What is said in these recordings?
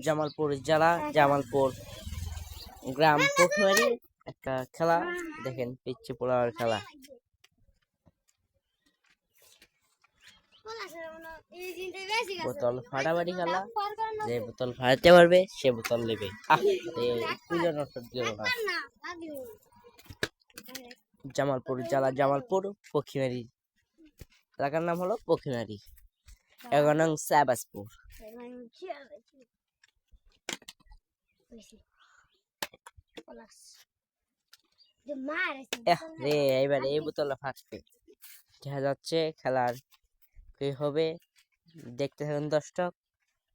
জামালপুর জেলা জামালপুর গ্রাম পুকুরি একটা খেলা দেখেন পিচ্ছি পোলার খেলা বোতল ফাটাফাটি খেলা যে বোতল ফাটাতে পারবে সে বোতল নেবে জামালপুর জেলা জামালপুর পক্ষীমারি এলাকার নাম হলো পক্ষীমারি এগারো নং সাবাসপুর রে এবার এই বোতলটা ফাটবে দেখা যাচ্ছে খেলার কি হবে দেখতে থাকুন দর্শক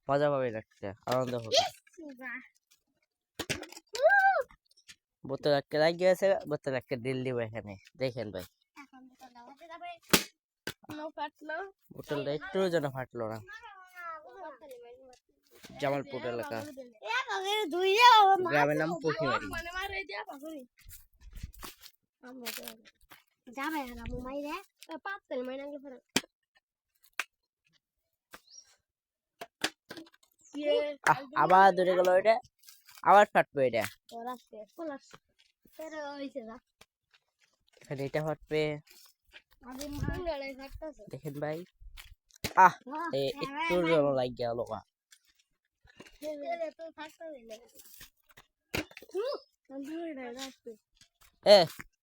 মজা পাবে একটা আনন্দ হবে বোতল একটা লাগিয়ে আছে বোতল একটা ডিল দিব এখানে দেখেন ভাই বোতলটা একটু যেন ফাটলো না জামালপুর এলাকা গ্রামের নাম পক্ষীমারি আবার ধরে গেল এটা আবার ফাটবে এটা এটা ফাটবে দেখেন ভাই একটু লাগ গেল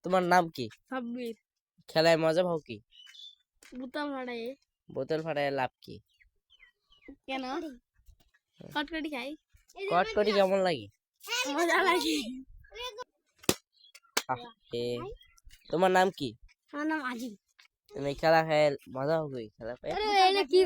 তোমার নাম কি? সাব্বির। খেলায় মজা পাও কি? বোতল ফাটায় লাভ কি? কেন কটকটি খাই। কটকটি কেমন লাগে? মজা লাগে। তোমার নাম কি? আমার নাম আজিম। তুমি খেলা খেল মজা হবে খেলা কি